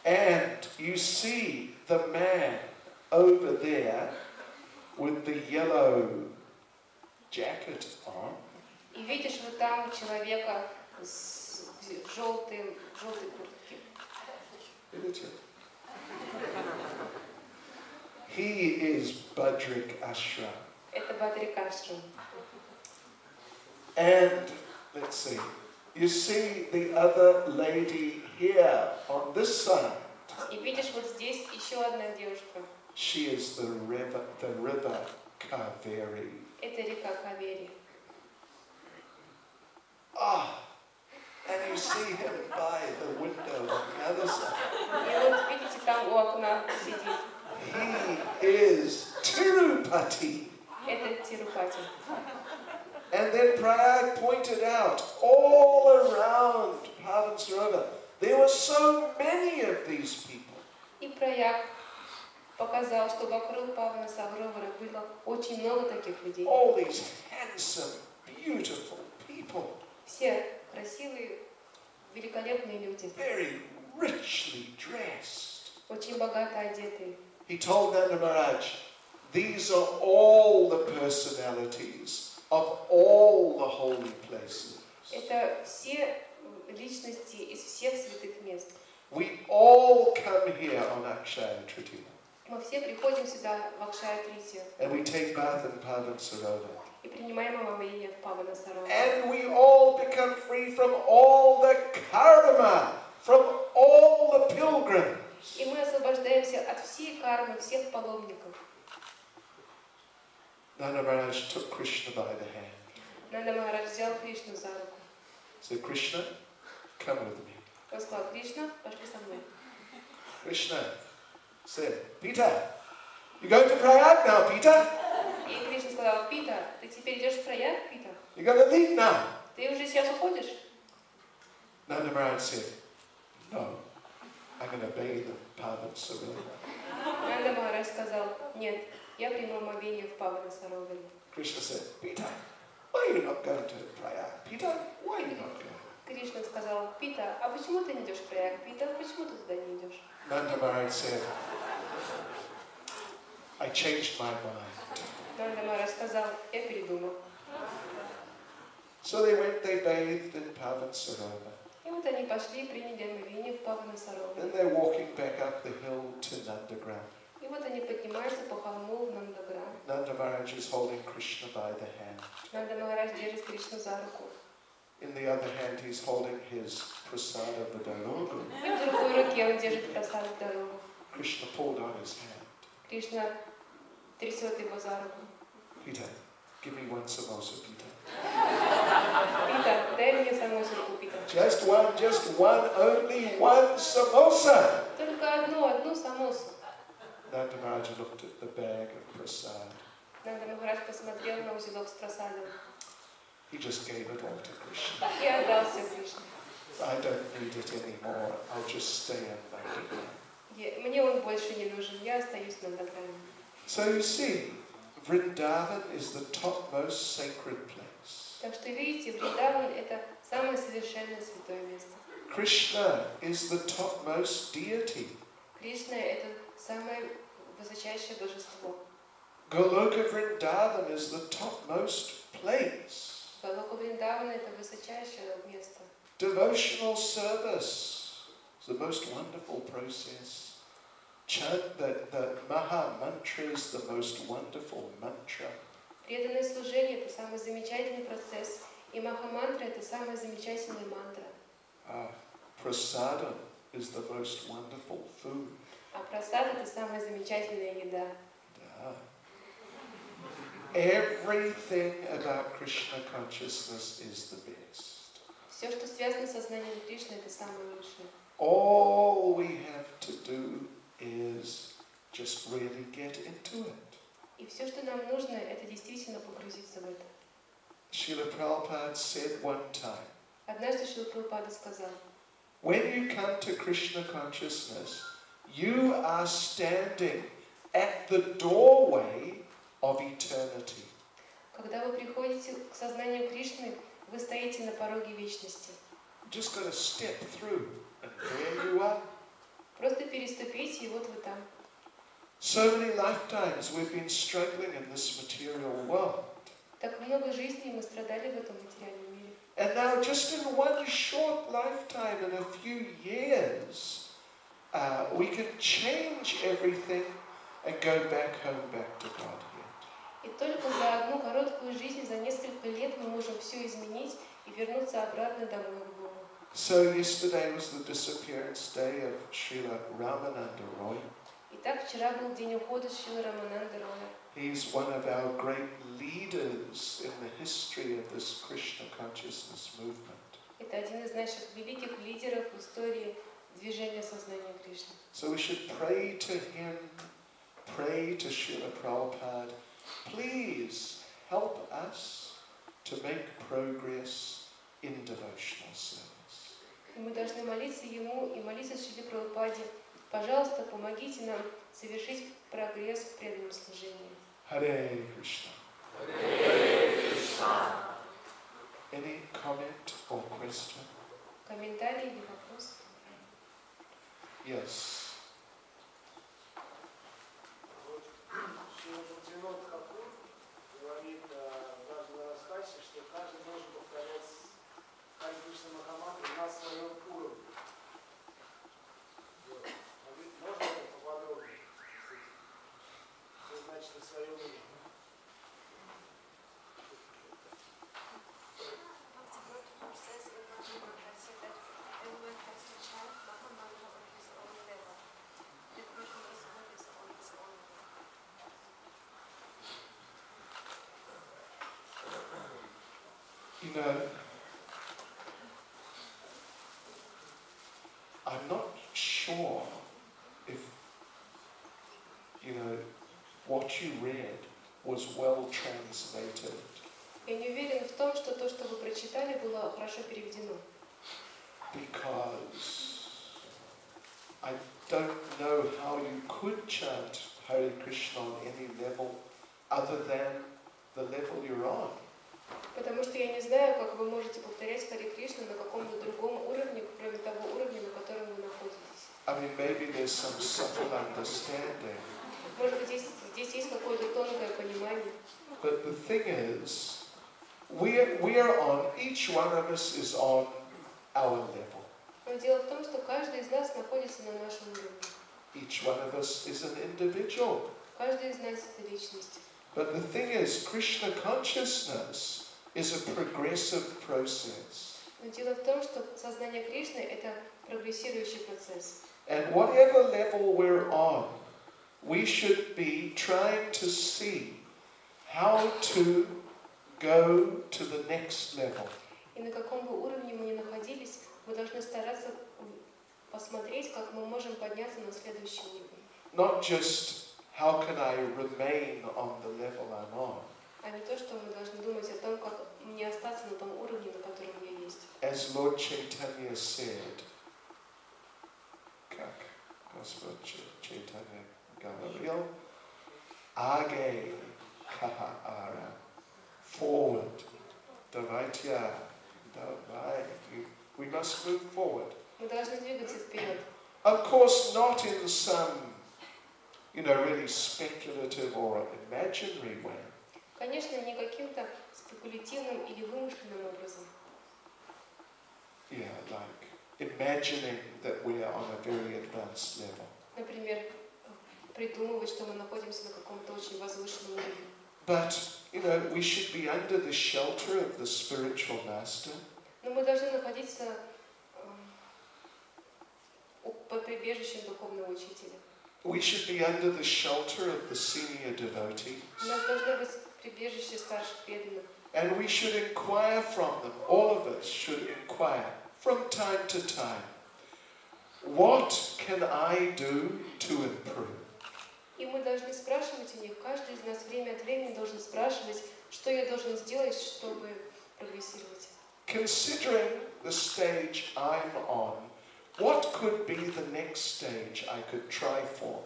And you see the man over there with the yellow jacket on. И видишь вот там человека с желтой куртке. Видите? He is Bhadrik Ashram. Это Бадрик Ашрам. And let's see. You see the other lady here on this side. И видишь вот здесь еще одна девушка. She is the river Kaveri. Это река Кавери. Ah, and you see him by the window on the other side. И вот видите, там у окна сидит. He is Tirupati. Это Тирупати. And then Prayag pointed out, all around Pavan-sarovar, there were so many of these people. И Праяг показал, что вокруг Павана-Саровара было очень много таких людей. All these handsome, beautiful people. Все красивые, великолепные люди. Very richly dressed. Очень богато одетые. He told Nanda Maharaj, these are all the personalities of all the holy places. Это все личности из всех святых мест. We all come here on Akshaya Tritiya. Мы все приходим сюда в Акшая-Тритию And we take bath in Pavan-sarovar. и принимаем омовение в Павана-Сароваре. And we all become free from all the karma, from all the pilgrims. И мы освобождаемся от всей кармы, всех паломников. Nanda Maharaj took Krishna by the hand. Нанда Махарадж взял Кришну за руку. Said, Krishna, come with me. Он сказал, Кришна, пошли со мной. Krishna said, Peter, you going to Prayag now, Peter? И Кришна сказал, Пита, ты теперь идешь в Праяг, Пита? You're going to leave now. Ты уже сейчас уходишь? Nanda Maharaj said, no, I'm going to bathe in Pavan-sarovar. Нанда Махарадж сказал, нет, я приму омовение в Павана-Сароваре. Krishna said, Peter, why are you not going to Prayag? Peter, why are you not going? Кришна сказал: Пита, а почему ты не идешь в Праяг? Пита, почему ты туда не идешь? Nanda Maharaj said, I changed my mind. Нанда Махарадж сказал: я передумал. So they went, they bathed in Pavan Sarovar. И вот они пошли и приняли омовение в Паванасарове. Then they're walking back up the hill to Nandagram. И вот они поднимаются по холму в Нандаграм. Nanda Maharaj is holding Krishna by the hand. Нанда Махарадж держит Кришну за руку. In the other hand, he's holding his prasada Vidalogu. И в другой руке он держит просад дорогу. Krishna pulled on his hand. Кришна трясет его за руку. Peter, give me one samosa, Peter. Пита, дай мне самосерку, Пита. Just one, only one samosa. Только одну самосу. Nanda Maharaj looked at the bag of prasad. Нанда Махарадж посмотрел на узелок с просадом. He just gave it all to Krishna. И отдался Кришне. I don't need it anymore. I'll just stay in Nandagram. Мне он больше не нужен, я остаюсь в Нандаграме. So you see, Vrindavan is the topmost sacred place. Так что видите, Вриндаван — это самое совершенное святое место. Krishna is the topmost deity. Кришна — это самое высочайшее божество. Goloka Vrindavan is the topmost place. Галока Вриндавана — это высочайшее место. Devotional service is the most wonderful process. Chant the Maha Mantra is the most wonderful mantra. Преданное служение — это самый замечательный процесс, и Махамантра — это самая замечательная мантра. Prasadam is the most wonderful food. А прасад — это самая замечательная еда. Everything about Krishna consciousness is the best. Все, что связано с сознанием Кришны, это самое лучшее. All we have to do is just really get into it. И все, что нам нужно, это действительно погрузиться в это. Srila Prabhupada said one time, Однажды Шрила Прабхупада сказал: when you come to Krishna consciousness, you are standing at the doorway of eternity. когда вы приходите к сознанию Кришны, вы стоите на пороге вечности. You just got to step through, and there you are. Просто переступите, и вот вы там. So many lifetimes we've been struggling in this material world. Так много жизней мы страдали в этом материальном мире. And now just in one short lifetime, in a few years, we can change everything and go back home, back to Godhead. И только за одну короткую жизнь, за несколько лет мы можем все изменить и вернуться обратно домой к Богу. So yesterday was the disappearance day of Srila Ramananda Roy. Итак, вчера был день ухода Шрилы Рамананды Роя. He's one of our great leaders in the history of this Krishna consciousness movement. Это один из наших великих лидеров в истории движения сознания Кришны. So we should pray to him, pray to Srila Prabhupada. Please help us to make progress in devotional service. И мы должны молиться Ему и молиться Шриле Прабхупаде. Пожалуйста, помогите нам совершить прогресс в преданном служении. Hare Krishna. Hare Krishna. Any comment or question? Комментарии или вопросы? Yes. Говорит в каждом рассказе, что каждый должен повторять Харе Кришна Махамантру на своем уровне. Можно это поподробнее? Что значит на своем уровне? You know, I'm not sure if, what you read was well translated. Я не уверена в том, что то, что вы прочитали, было хорошо переведено. Because I don't know how you could chant Hare Krishna on any level other than the level you're on. Потому что я не знаю, как вы можете повторять Харе Кришна на каком-то другом уровне, кроме того уровня, на котором вы находитесь. I mean, maybe there's some subtle understanding. Может быть, здесь есть какое-то тонкое понимание. But the thing is, we are on, each one of us is on our level. Но дело в том, что каждый из нас находится на нашем уровне. Each one of us is an individual. Каждый из нас это личность. But the thing is, Krishna consciousness is a progressive process. Но дело в том, что сознание Кришны это прогрессирующий процесс. And whatever level we're on, we should be trying to see how to go to the next level. И на каком бы уровне мы ни находились, мы должны стараться посмотреть, как мы можем подняться на следующий уровень. Not just how can I remain on the level I'm on. А не то, что мы должны думать о том, как мне остаться на том уровне, на котором я есть. As Lord Chaitanya said, как Господь Chaitanya говорил, Age kaha ara, forward, давайте, давай, we must move forward. Мы должны двигаться вперед. Of course, not in some, really speculative or imaginary way. Конечно, не каким-то спекулятивным или вымышленным образом. Yeah, like imagining that we are on a very advanced level. Например, придумывать, что мы находимся на каком-то очень возвышенном уровне. But, we should be under the shelter of the spiritual master. Но мы должны находиться под прибежищем духовного учителя. We should be under the shelter of the senior devotees. У нас должно быть прибежище старших преданных. And we should inquire from them, all of us should inquire from time to time, what can I do to improve? И мы должны спрашивать у них, каждый из нас время от времени должен спрашивать, что я должен сделать, чтобы прогрессировать. Considering the stage I'm on, what could be the next stage I could try for?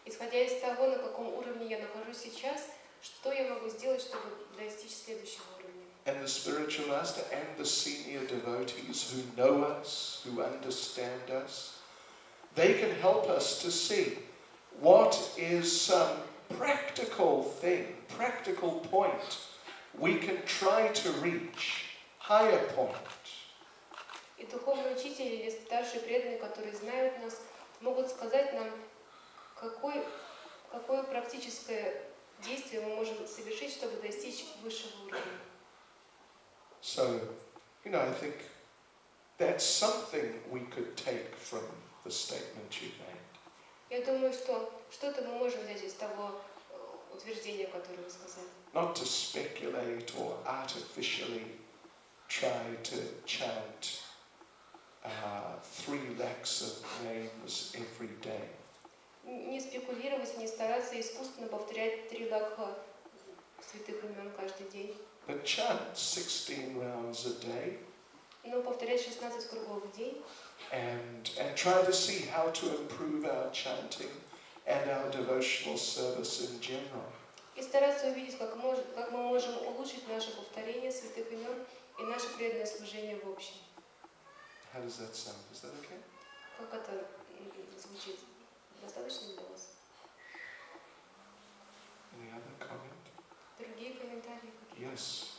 Исходя из того, на каком уровне я нахожусь сейчас, что я могу сделать, чтобы достичь следующего уровня? And the spiritual master and the senior devotees who know us, who understand us, they can help us to see what is some practical thing, practical point we can try to reach, higher point. И духовный учитель или старшие преданные, которые знают нас, могут сказать нам, какое практическое действие мы можем совершить, чтобы достичь высшего уровня. So, I think that's something we could take from the statement you made. Я думаю, что что-то мы можем взять из того утверждения, которое вы сказали. Not to speculate or artificially try to chant 3 lakhs of names every day. Не спекулировать, не стараться искусственно повторять 3 лакха святых имен каждый день. But chant 16 rounds a day. Но повторять 16 кругов в день. And try to see how to improve our chanting and our devotional service in general. И стараться увидеть, как мы можем улучшить наше повторение святых имен и наше преданное служение в общем. How does that sound? Is that okay? Как это звучит? Достаточно для вас? Any other comment? Другие комментарии? Yes.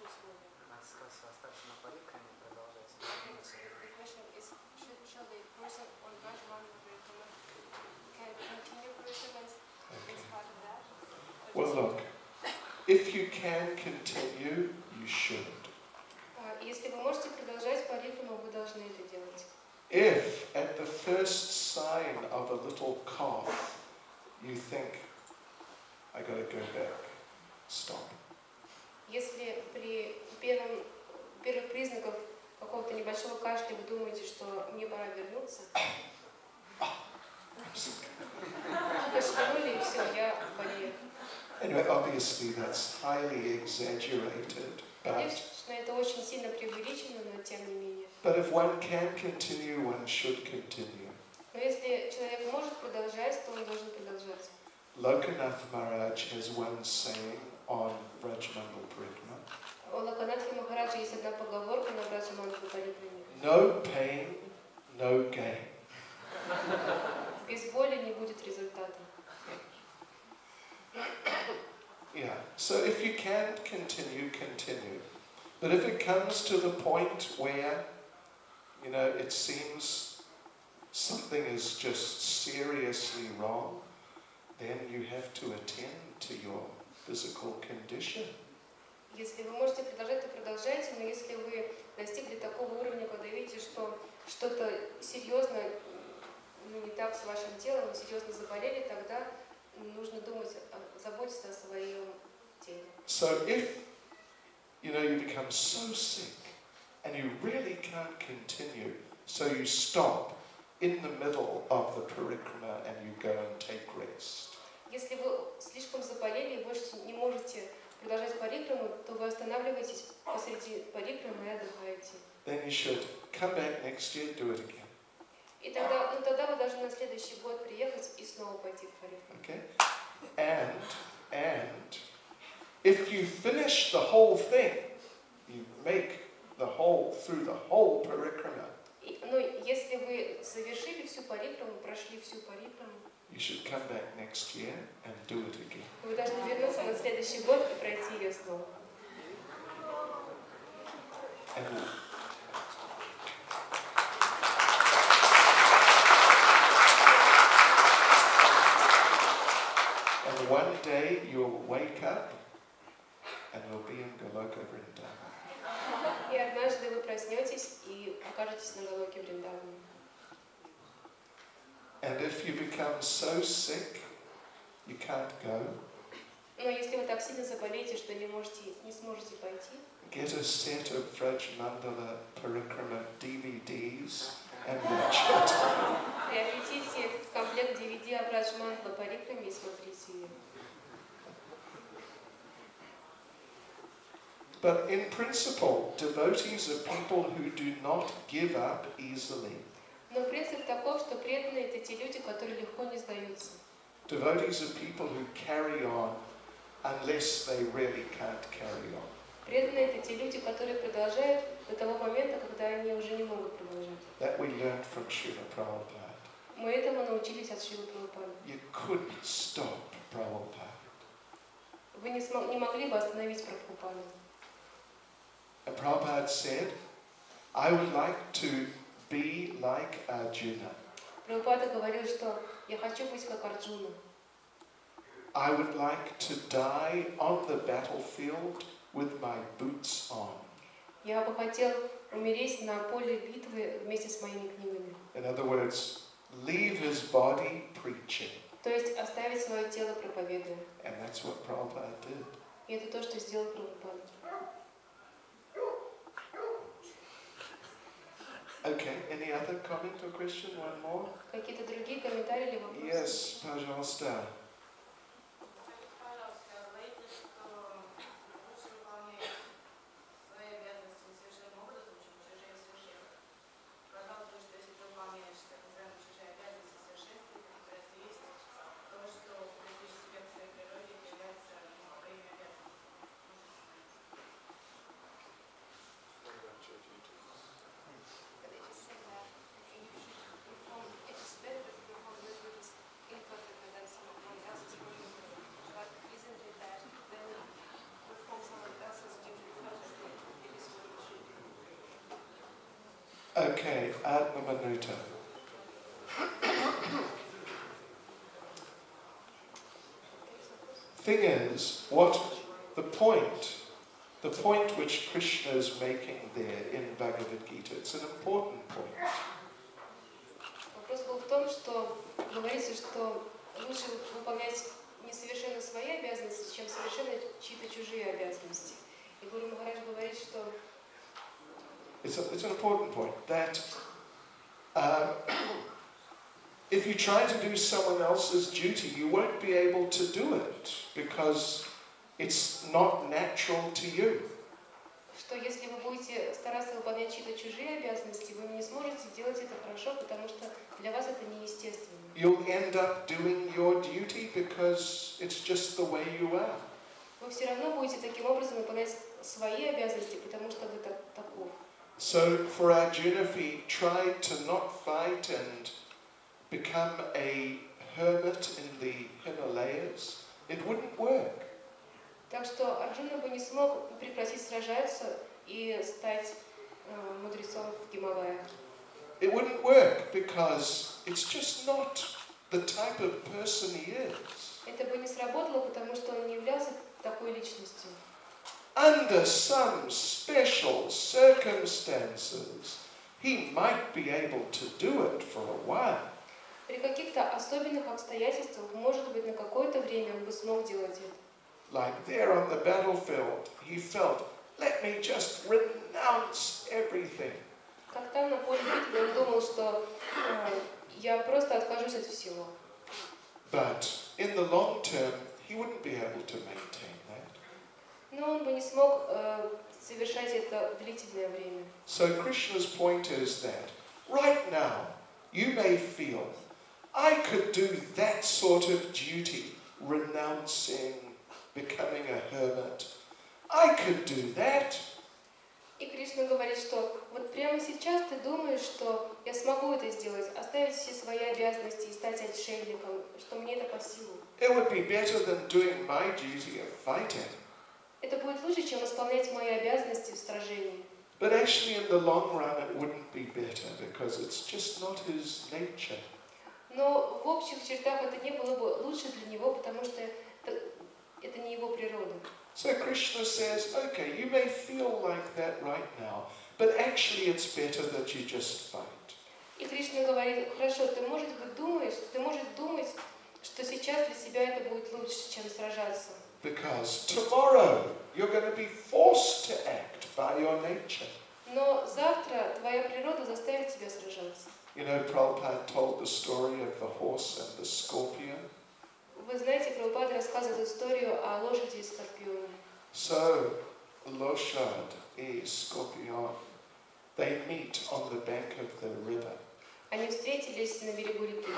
условия. Остаться на париками и продолжать. The question is, shall the person on Rajman can continue parikram in spite of that? Well, look, if you can continue, you should. Если вы можете продолжать парикраму, вы должны это делать. If at the first sign of a little cough, you think, I gotta go back, stop. Если при первых признаках какого-то небольшого кашля вы думаете, что мне пора вернуться, кашлянули и все, я болею. Anyway, obviously that's highly exaggerated, but Конечно, это очень сильно преувеличено, но тем не менее. But if one can continue, one should continue. Но если человек может продолжать, то он должен продолжать. Lokanath Maharaj has one saying on Brajmandal Parikrama. У Локанатхи Махараджа есть одна поговорка на Браджамандалу Парикраме. No pain, no gain. Без боли не будет результата. Yeah, so if you can continue, continue. But if it comes to the point where, you know, it seems something is just seriously wrong, then you have to attend to your physical condition. Если вы можете продолжать, то продолжайте, но если вы достигли такого уровня, когда видите, что что-то серьезно не так с вашим телом, вы серьезно заболели, тогда нужно думать, заботиться о своем теле. So if, you know, you become so sick and you really can't continue, so you stop in the middle of the parikrama and you go and take rest. Если вы слишком заболели и больше не можете продолжать парикраму, то вы останавливаетесь посреди парикрамы и отдыхаете. Then you should come back next year, do it again. И тогда вы должны на следующий год приехать и снова пойти в парикраму. Okay? And if you finish the whole thing, you make the whole, through the whole parikrama, Но если вы совершили всю парикраму, прошли всю парикраму, you should come back next year and do it again. вы должны вернуться на следующий год и пройти ее снова. And one day you'll wake up and you'll be in Goloka Vrindavan. И однажды вы проснетесь и окажетесь на Галоке Вриндаване. And if you become so sick, you can't go, Но если вы так сильно заболеете, что не сможете пойти, get a set of Brajmandala Parikrama DVDs and watch it. приобретите комплект DVD о Браджмандала Парикраме и смотрите ее. But in principle, devotees are people who do not give up easily. Но принцип таков, что преданные — это те люди, которые легко не сдаются. Devotees are people who carry on unless they really can't carry on. Преданные — это те люди, которые продолжают до того момента, когда они уже не могут продолжать. That we learned from Srila Prabhupada. Мы этому научились от Шрилы Прабхупады. You couldn't stop Prabhupada. Вы не могли бы остановить Прабхупаду. And Prabhupada said, I would like to be like Arjuna. Прабхупада говорил, что я хочу быть как Арджуна. I would like to die on the battlefield with my boots on. Я бы хотел умереть на поле битвы вместе с моими книгами. In other words, leave his body preaching. То есть оставить свое тело проповедуя. And that's what Prabhupada did. И это то, что сделал Прабхупада. Okay, any other comment or question? One more? Какие-то другие комментарии или вопросы? Yes, пожалуйста. Okay, одна минута. Thing is, what the point which Krishna is making there in Bhagavad Gita, it's an important point. Вопрос был в том, что говорится, что лучше выполнять несовершенно свои обязанности, чем совершенно чьи-то чужие обязанности. И Гуру Махарадж говорит, что It's an important point that if you try to do someone else's duty, you won't be able to do it because it's not natural to you. что если вы будете стараться выполнять чьи-то чужие обязанности, вы не сможете делать это хорошо, потому что для вас это неестественно. You'll end up doing your duty because it's just the way you are. Вы все равно будете таким образом выполнять свои обязанности, потому что вы таков. So for Arjuna, if he tried to not fight and become a hermit in the Himalayas, it wouldn't work. Так что Арджуна бы не смог прекратить сражаться и стать мудрецом в Гималаях. It wouldn't work because it's just not the type of person he is. Это бы не сработало, потому что он не являлся такой личностью. Under some special circumstances, he might be able to do it for a while. При каких-то особенных обстоятельствах, может быть, на какое-то время он бы смог делать это. Like there on the battlefield, he felt, let me just renounce everything. Как там на поле битвы он думал, что я просто откажусь от всего. But in the long term, he wouldn't be able to maintain that. Но он бы не смог совершать это длительное время. So Krishna's point is that right now, you may feel, I could do that sort of duty, renouncing, becoming a hermit. I could do that. И Кришна говорит, что вот прямо сейчас ты думаешь, что я смогу это сделать, оставить все свои обязанности и стать отшельником, что мне это по силу. It would be better than doing my duty of fighting. Это будет лучше, чем исполнять мои обязанности в сражении. But actually in the long run it wouldn't be better because it's just not his nature. Но в общих чертах это не было бы лучше для него, потому что это не его природа. So Krishna says, okay, you may feel like that right now, but actually it's better that you just fight. И Кришна говорит, хорошо, ты можешь думать, что сейчас для себя это будет лучше, чем сражаться. Because tomorrow you're going to be forced to act by your nature. Но завтра твоя природа заставит тебя сражаться. You know, Prabhupada told the story of the horse and the scorpion. Вы знаете, Прабхупада рассказывает историю о лошади и скорпионе. So, Loshad and Scorpion, they meet on the bank of the river. Они встретились на берегу реки.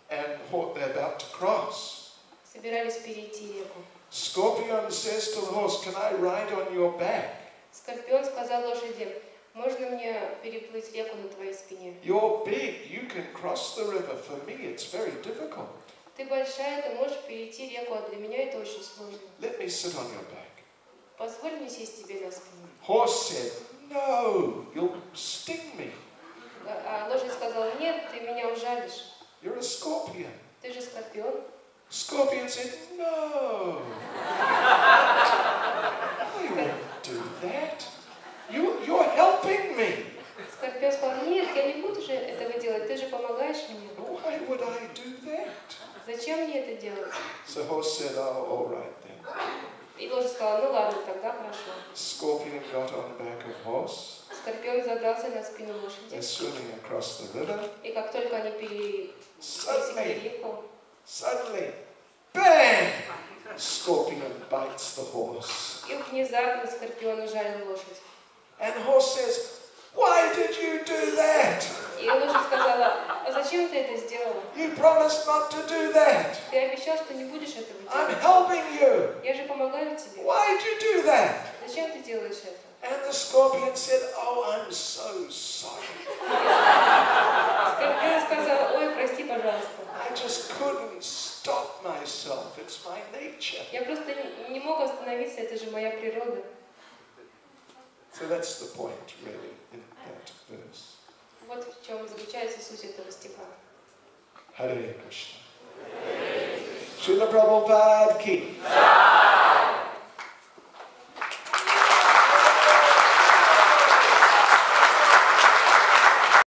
And what they're about to cross. Собирались перейти реку. Scorpion says to the horse, can I ride on your back? Скорпион сказал лошади, можно мне переплыть реку на твоей спине? You're big, you can cross the river. For me, it's very difficult. Ты большая, ты можешь перейти реку, а для меня это очень сложно. Let me sit on your back. Позволь мне сесть тебе на спину. Horse said, no, you'll sting me. А лошадь сказала, нет, ты меня ужалишь. You're a scorpion. Ты же скорпион. Scorpion said, no. I won't do that. You're helping me. Скорпион сказал, нет, я не буду же этого делать, ты же помогаешь мне. Why would I do that? Зачем мне это делать? So horse said, oh, all right then. И лошадь сказала, ну ладно, тогда хорошо. Scorpion got on the back of horse. Скорпион забрался на спину They're лошади. swimming across the river. И как только они пересекли реку, Suddenly, bang! Scorpion bites the horse. и внезапно скорпион ужалил лошадь. And horse says, why did you do that? И лошадь сказала, а зачем ты это сделала? You promised not to do that. Ты обещал, что не будешь этого I'm делать. helping you. Я же помогаю тебе. Why did you do that? Зачем ты делаешь это? And the scorpion said, oh, I'm so sorry. Скорпион сказал, ой, прости, пожалуйста. I just couldn't stop myself. It's my nature. Я просто не мог остановиться, это же моя природа. So that's the point, really, in that verse. Вот в чем заключается суть этого стиха. Hare Krishna. Srila Prabhupada ki.